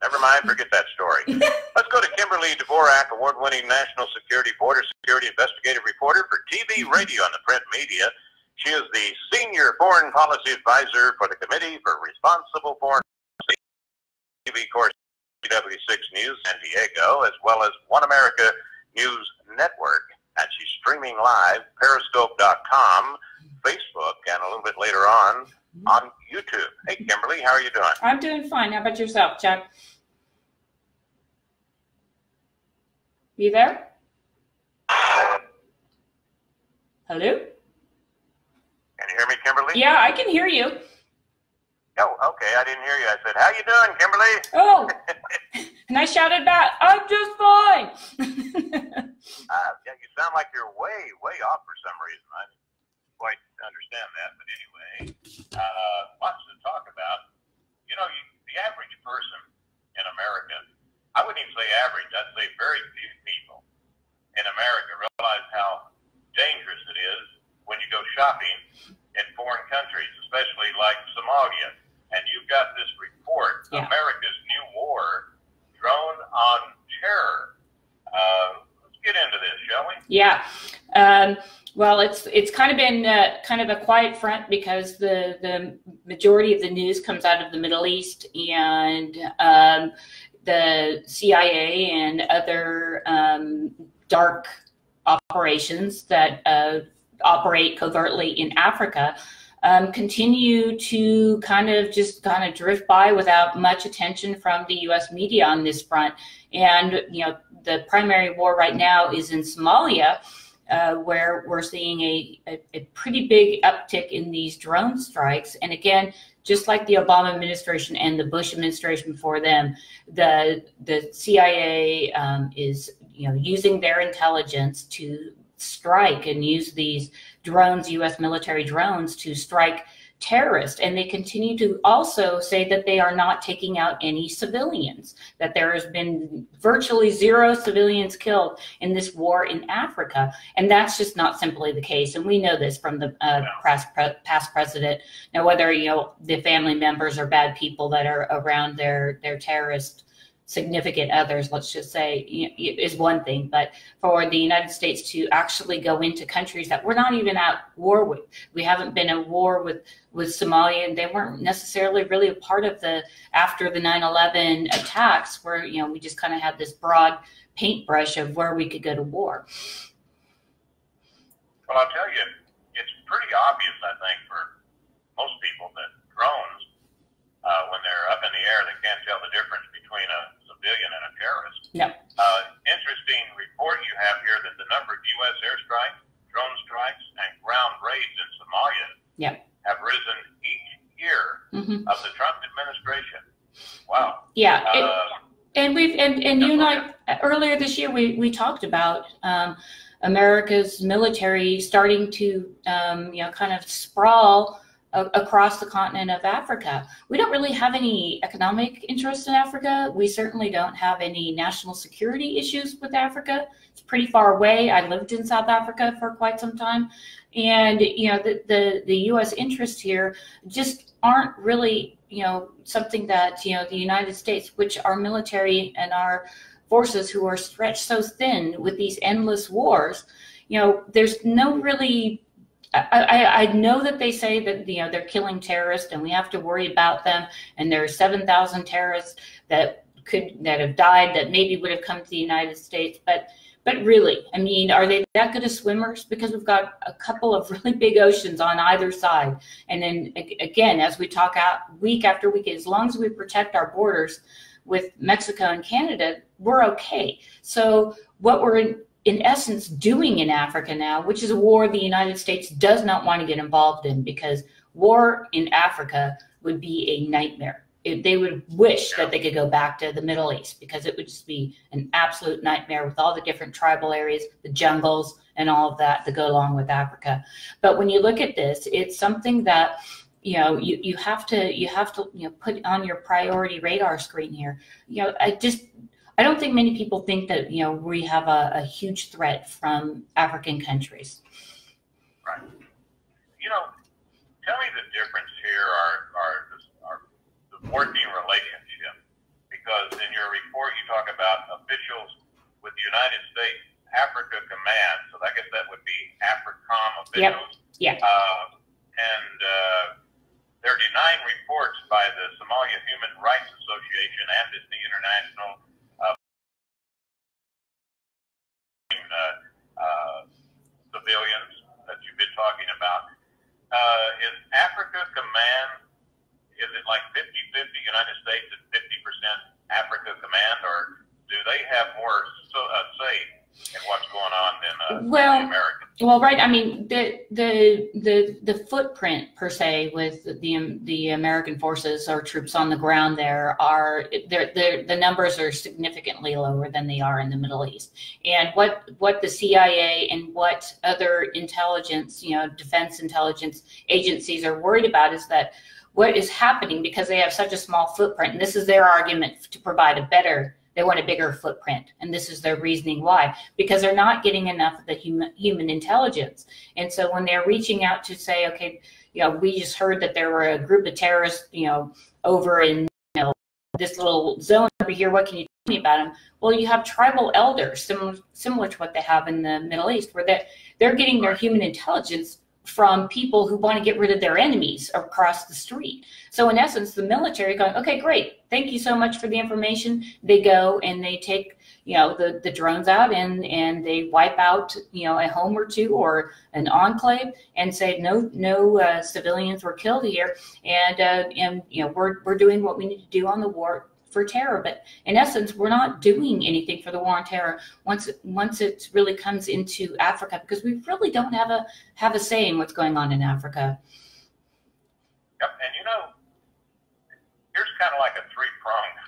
Never mind, forget that story. Let's go to Kimberly Dvorak, award-winning national security, border security investigative reporter for TV, radio, and the print media. She is the senior foreign policy advisor for the Committee for Responsible Foreign Policy, TV course, CW6 News San Diego, as well as One America News Network. And she's streaming live, periscope.com, Facebook, and a little bit later on YouTube. Hey, Kimberly, how are you doing? I'm doing fine. How about yourself, Chuck? You there? Hello? Can you hear me, Kimberly? Yeah, I can hear you. Oh, okay. I didn't hear you. I said, how you doing, Kimberly? Oh, and I shouted back, I'm just fine. Yeah, you sound like you're way off for some reason. I didn't quite understand that, but anyway, lots to talk about. You know, the average person in America, I wouldn't even say average, I'd say very few people in America realize how dangerous it is when you go shopping in foreign countries, especially like Somalia. And you've got this report, yeah. America's New War, Drone on Terror. Let's get into this, shall we? Yeah. Well, it's kind of been kind of a quiet front because the majority of the news comes out of the Middle East, and the CIA and other dark operations that operate covertly in Africa continue to kind of drift by without much attention from the U.S. media on this front. And you know, the primary war right now is in Somalia, where we're seeing a pretty big uptick in these drone strikes. And again, just like the Obama administration and the Bush administration before them, the CIA is using their intelligence to strike and use these drones, U.S. military drones, to strike terrorists. And they continue to also say that they are not taking out any civilians, that there has been virtually zero civilians killed in this war in Africa. And that's just not simply the case. And we know this from the past president. Now, whether the family members are bad people that are around their terrorist significant others, let's just say, is one thing. But for the United States to actually go into countries that we're not even at war with, we haven't been at war with Somalia, and they weren't necessarily really a part of after the 9/11 attacks, where we just kind of had this broad paintbrush of where we could go to war. Well, I'll tell you, it's pretty obvious, I think, for most people that drones, when they're up in the air, they can't tell the difference between a civilian and a terrorist. No. Interesting report you have here that the number of U.S. airstrikes, drone strikes, and ground raids in Somalia have risen each year of the Trump administration. Wow. Yeah. And you and I, earlier this year, we talked about America's military starting to kind of sprawl across the continent of Africa. We don't really have any economic interest in Africa. We certainly don't have any national security issues with Africa. It's pretty far away. I lived in South Africa for quite some time. And, the U.S. interests here just aren't really, something that, the United States, which our military and our forces who are stretched so thin with these endless wars, there's no really, I know that they say that they're killing terrorists and we have to worry about them, and there are 7,000 terrorists that have died that maybe would have come to the United States, but really, I mean, are they that good of swimmers? Because we've got a couple of really big oceans on either side, and then again, as we talk out week after week, as long as we protect our borders with Mexico and Canada, we're okay. So what we're in essence doing in Africa now, which is a war the United States does not want to get involved in, because war in Africa would be a nightmare. They would wish that they could go back to the Middle East, because it would just be an absolute nightmare with all the different tribal areas, the jungles, and all of that go along with Africa. But when you look at this, it's something that you have to put on your priority radar screen here. I don't think many people think that we have a huge threat from African countries. Right. Tell me the difference here, our working relationship, because your report, you talk about officials with the United States Africa Command, so I guess that would be AFRICOM officials. Yep. Yeah. And they're denying reports by the Somalia Human Rights Association, Amnesty International, civilians that you've been talking about. Is Africa Command, is it like 50-50 United States and 50% Africa Command, or do they have more say in what's going on than the Americans? Well, right. I mean, the footprint per se with the American forces or troops on the ground there are the numbers are significantly lower than they are in the Middle East. And what the CIA and what other intelligence, defense intelligence agencies are worried about is that what is happening, because they have such a small footprint, and this is their argument to provide they want a bigger footprint, and this is their reasoning why, because they're not getting enough of the human intelligence. And so when they're reaching out to say, okay, we just heard that there were a group of terrorists, over in this little zone over here, what can you tell me about them? Well, you have tribal elders, similar to what they have in the Middle East, where they're getting their human intelligence from people who want to get rid of their enemies across the street. So in essence, the military going, okay, great, thank you so much for the information. They go and they take, the drones out and they wipe out, a home or two or an enclave and say no civilians were killed here, and we're doing what we need to do on the war for terror. But in essence, we're not doing anything for the war on terror once it really comes into Africa, because we really don't have a say in what's going on in Africa. Yep, and here's kind of like a three-pronged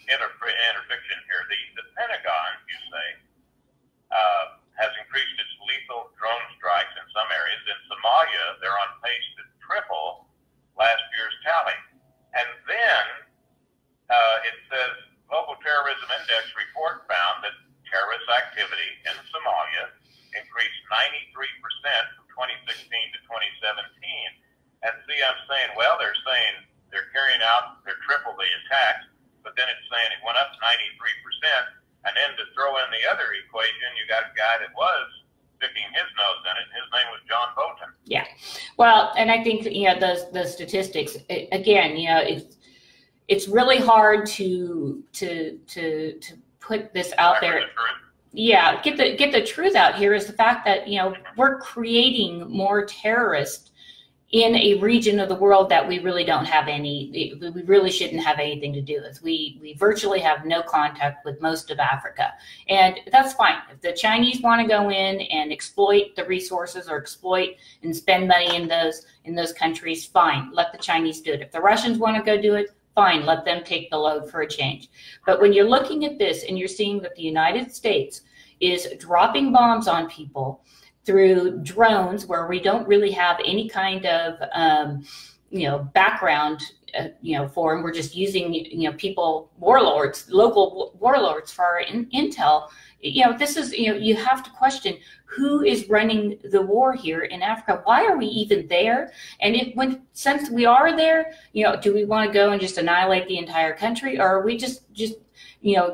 interdiction here. The Pentagon, you say, has increased its lethal drone strikes in some areas. In Somalia, they're on pace to triple last year's tally. And then it says Global Terrorism Index report found that terrorist activity in Somalia increased 93% from 2016 to 2017. And see, I'm saying, well, they're saying they're they're triple the attacks, but then it's saying it went up 93%. And then to throw in the other equation, you got a guy that was sticking his nose in it. His name was John Bolton. Yeah. Well, and I think, the statistics, again, it's really hard to put this out there. Yeah, get the truth out here is the fact that we're creating more terrorists in a region of the world that we really don't have we really shouldn't have anything to do with. We virtually have no contact with most of Africa, and that's fine. If the Chinese want to go in and exploit the resources or exploit and spend money in those countries, fine, let the Chinese do it. If the Russians want to go do it, fine, let them take the load for a change. But when you're looking at this and you're seeing that the United States is dropping bombs on people through drones where we don't really have any kind of, background, for them, we're just using, local warlords for our intel. This is, you have to question who is running the war here in Africa. Why are we even there? And since we are there, do we want to go and just annihilate the entire country, or are we just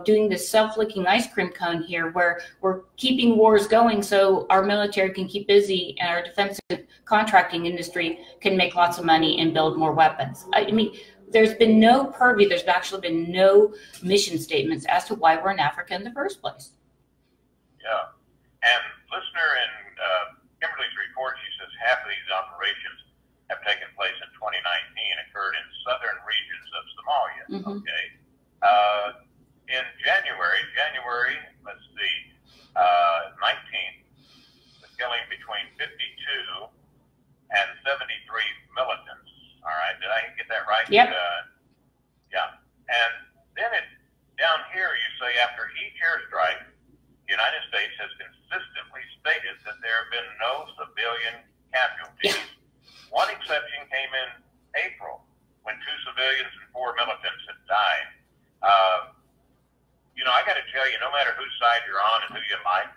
doing this self-licking ice cream cone here where we're keeping wars going so our military can keep busy and our defense contracting industry can make lots of money and build more weapons? I mean, there's been no purview, there's actually been no mission statements as to why we're in Africa in the first place. Yeah, and listener in Kimberly's report, she says half of these operations have taken place in 2019, occurred in southern regions of Somalia. Mm-hmm. Okay. In January, let's see, 19th, the killing between 52 and 73 militants. All right, did I get that right? Yep. Yeah. And then down here, you say after each airstrike, the United States has consistently stated that there have been no civilian casualties. One exception came in April when 2 civilians and 4 militants had died. I got to tell you, no matter whose side you're on and who you like,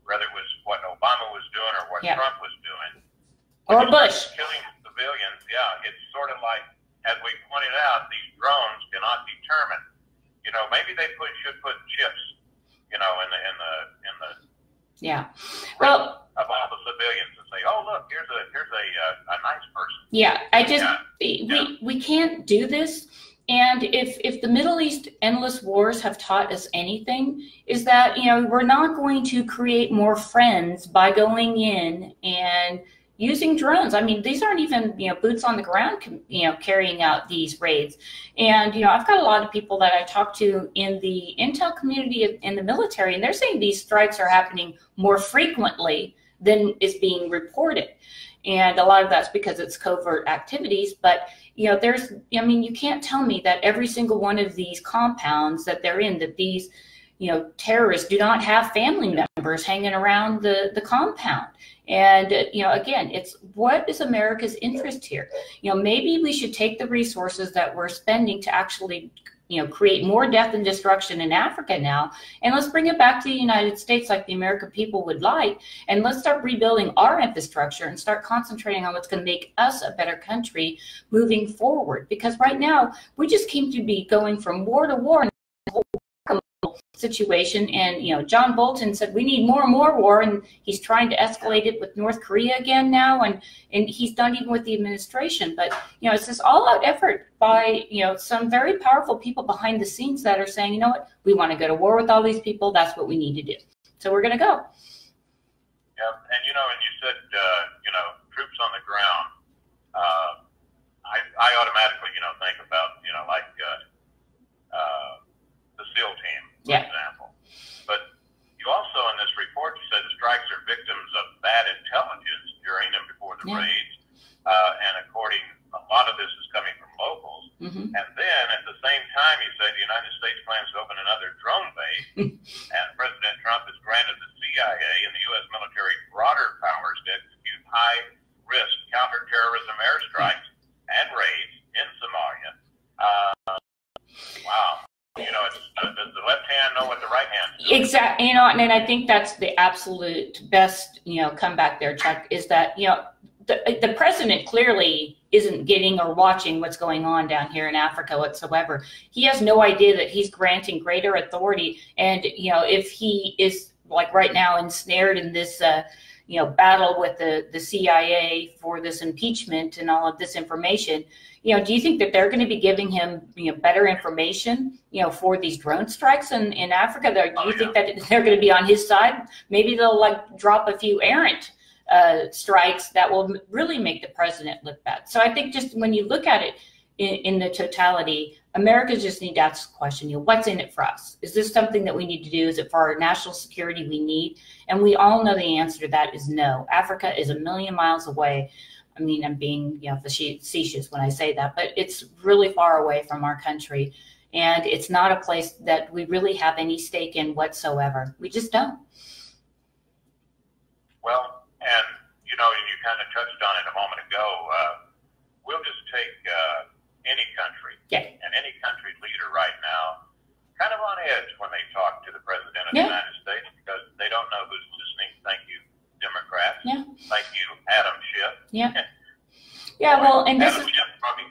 whether it was what Obama was doing or what Trump was doing, or Bush killing civilians, it's sort of like, as we pointed out, these drones cannot determine, maybe they should put chips, you know, in the yeah. Well, of all the civilians and say, oh look, here's a nice person. Yeah, we can't do this. And if the Middle East endless wars have taught us anything, is that, you know, we're not going to create more friends by going in and using drones. I mean, these aren't even, you know, boots on the ground, you know, carrying out these raids. And, you know, I've got a lot of people that I talk to in the intel community in the military, and they're saying these strikes are happening more frequently than is being reported. And a lot of that's because it's covert activities. But, you know, I mean, you can't tell me that every single one of these compounds that they're in, that these, you know, terrorists do not have family members hanging around the compound. And, you know, again, it's what is America's interest here? You know, maybe we should take the resources that we're spending to actually, you know, create more death and destruction in Africa now, and let's bring it back to the United States like the American people would like, and let's start rebuilding our infrastructure and start concentrating on what's going to make us a better country moving forward. Because right now, we just seem to be going from war to war in the whole situation. And, you know, John Bolton said we need more and more war, and he's trying to escalate it with North Korea again now, and he's done even with the administration. But, you know, it's this all-out effort by, you know, some very powerful people behind the scenes that are saying, you know what, we want to go to war with all these people. That's what we need to do. So we're going to go. Yeah, and, you know, and you said, you know, troops on the ground. I automatically, you know, think about, you know, like the SEAL team, for example. But you also, in this report, you said the strikes are victims of bad intelligence during and before the raids. And according, a lot of this is coming from locals. And then at the same time, you said the United States plans to open another drone base. And President Trump has granted the CIA and the U.S. military broader powers to execute high-risk counterterrorism airstrikes and raids in Somalia. Wow. You know, does the left hand know what the right hand is doing? Exactly. You know, and I think that's the absolute best, you know, comeback there, Chuck, is that, you know, the president clearly isn't getting or watching what's going on down here in Africa whatsoever. He has no idea that he's granting greater authority. And, you know, if he is, like right now, ensnared in this, you know, battle with the CIA for this impeachment and all of this information, you know, do you think that they're going to be giving him, you know, better information, you know, for these drone strikes in Africa? Do you think that they're going to be on his side? Maybe they'll like drop a few errant strikes that will really make the president look bad. So I think just when you look at it in the totality, America just needs to ask the question, you know, what's in it for us? Is this something that we need to do? Is it for our national security we need? And we all know the answer to that is no. Africa is a million miles away. I mean, I'm being, you know, facetious when I say that, but it's really far away from our country. And it's not a place that we really have any stake in whatsoever. We just don't. Well, and, you know, you kind of touched on it a moment ago. We'll just take any country and any country leader right now kind of on edge when they talk to the president of the United States, because they don't know who's listening. Thank you, Democrats. Thank you, Adam Schiff. Well, and this Adam is, Schiff probably,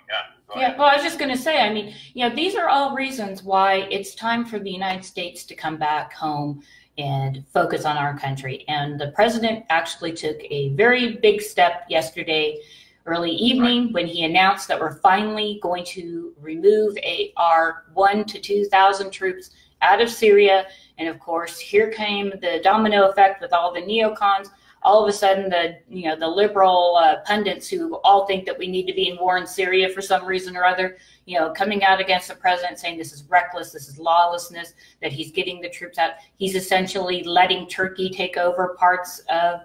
well, I was just going to say, I mean, you know, these are all reasons why it's time for the United States to come back home and focus on our country. And the president actually took a very big step yesterday, early evening, when he announced that we're finally going to remove our 1,000 to 2,000 troops out of Syria. And of course, here came the domino effect with all the neocons. All of a sudden, the liberal pundits who all think that we need to be in war in Syria for some reason or other, you know, coming out against the president saying this is reckless, this is lawlessness, that he's getting the troops out. He's essentially letting Turkey take over parts of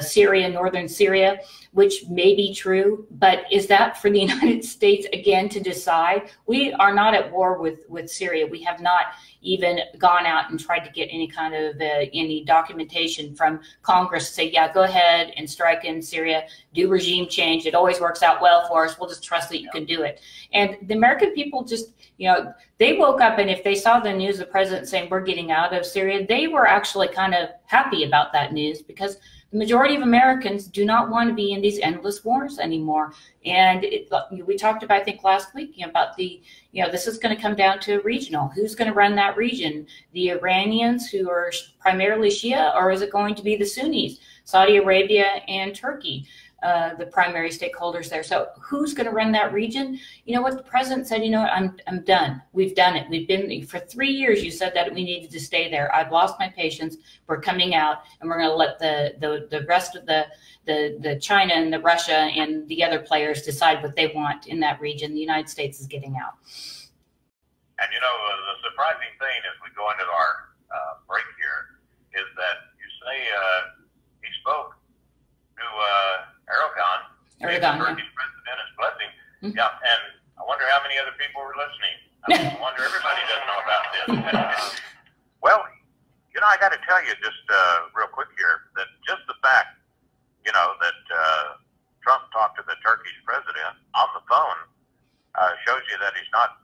Syria, northern Syria, which may be true, but is that for the United States again to decide? We are not at war with Syria. We have not even gone out and tried to get any kind of any documentation from Congress to say, yeah, go ahead and strike in Syria, do regime change. It always works out well for us. We'll just trust that you can do it. And the American people just, you know, they woke up, and if they saw the news, the president saying we're getting out of Syria, they were actually kind of happy about that news, because the the majority of Americans do not want to be in these endless wars anymore. And we talked about, I think last week, about this is going to come down to regional. Who's going to run that region? The Iranians, who are primarily Shia, or is it going to be the Sunnis, Saudi Arabia and Turkey? The primary stakeholders there. So who's going to run that region? You know what the president said, I'm done. We've done it. We've been for 3 years. You said that we needed to stay there. I've lost my patience. We're coming out, and we're going to let the rest of the China and the Russia and the other players decide what they want in that region. The United States is getting out. And the surprising thing as we go into our break here is that you say he spoke to Erdogan, yeah. Turkey's president, his blessing. Mm-hmm. Yeah, and I wonder how many other people were listening. I wonder everybody doesn't know about this. Well, I got to tell you just real quick here that just the fact, that Trump talked to the Turkish president on the phone shows you that he's not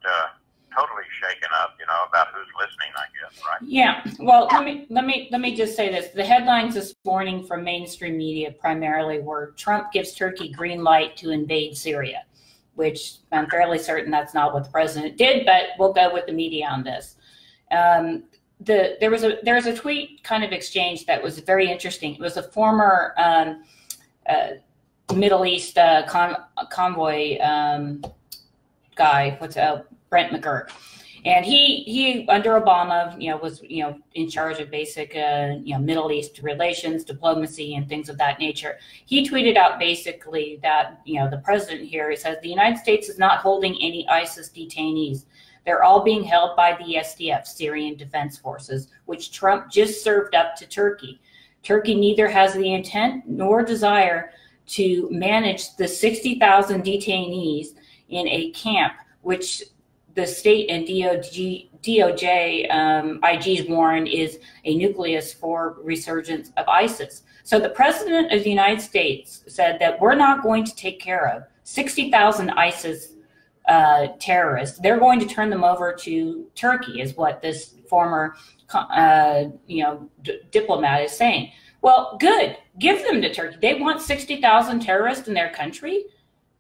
totally shaken up, about who's listening, I guess, right? Yeah. Well, let me just say this. The headlines this morning from mainstream media primarily were Trump gives Turkey green light to invade Syria, which I'm fairly certain that's not what the president did, but we'll go with the media on this. There was a tweet kind of exchange that was very interesting. It was a former Middle East convoy guy. Brent McGurk. And he under Obama, was, in charge of basic, Middle East relations, diplomacy, and things of that nature. He tweeted out basically that, the president here says the United States is not holding any ISIS detainees. They're all being held by the SDF, Syrian Defense Forces, which Trump just served up to Turkey. Turkey neither has the intent nor desire to manage the 60,000 detainees in a camp, which the state and DOJ IG's warn is a nucleus for resurgence of ISIS. So the president of the United States said that we're not going to take care of 60,000 ISIS terrorists. They're going to turn them over to Turkey, is what this former diplomat is saying. Well, good. Give them to Turkey. They want 60,000 terrorists in their country.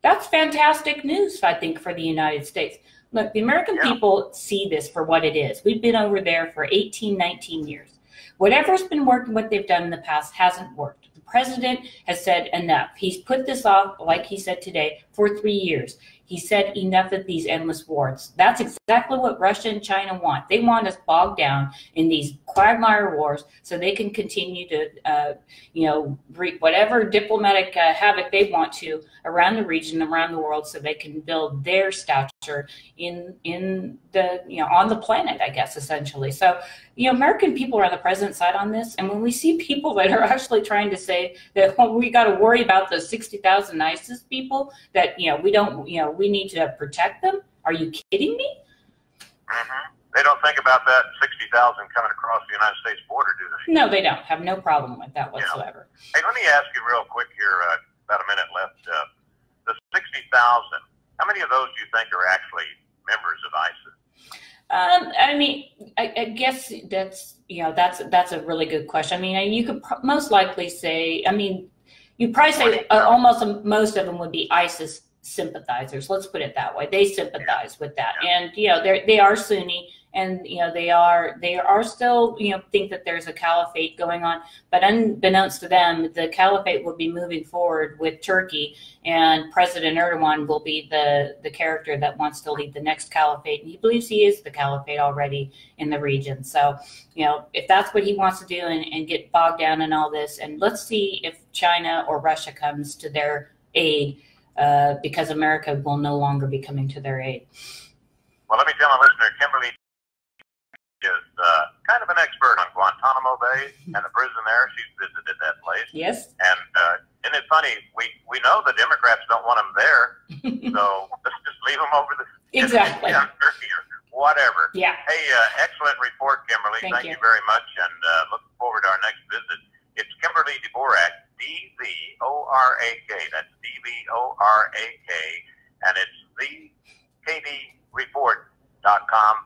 That's fantastic news, I think, for the United States. Look, the American people see this for what it is. We've been over there for 18, 19 years. Whatever's been working, what they've done in the past hasn't worked. The president has said enough. He's put this off, like he said today, for 3 years. He said enough of these endless wars. That's exactly what Russia and China want. They want us bogged down in these quagmire wars so they can continue to, wreak whatever diplomatic havoc they want to around the region, around the world, so they can build their stature in the, on the planet, I guess, essentially. So, American people are on the president's side on this. And when we see people that are actually trying to say that we got to worry about the 60,000 ISIS people, that, we don't, we need to protect them. Are you kidding me? Mm-hmm. They don't think about that 60,000 coming across the United States border, do they? No, they don't. Have no problem with that whatsoever. Hey, let me ask you real quick here, about a minute left. The 60,000, how many of those do you think are actually members of ISIS? I guess that's a really good question. I mean, you could most likely say, you'd probably say almost most of them would be ISIS sympathizers. Let's put it that way. They sympathize with that, and they are Sunni, and they are still think that there's a caliphate going on. But unbeknownst to them, the caliphate will be moving forward with Turkey, and President Erdogan will be the character that wants to lead the next caliphate, and he believes he is the caliphate already in the region. So if that's what he wants to do and get bogged down in all this, and let's see if China or Russia comes to their aid. Because America will no longer be coming to their aid. Well, let me tell my listener, Kimberly is kind of an expert on Guantanamo Bay and the prison there. She's visited that place. Yes. And isn't it funny? We know the Democrats don't want them there, so let's just leave them over the exactly Turkey or whatever. Yeah. Hey, excellent report, Kimberly. Thank you very much, and looking forward to our next visit. It's Kimberly Dvorak, D-V-O-R-A-K. That's D-V-O-R-A-K, and it's thekdreport.com,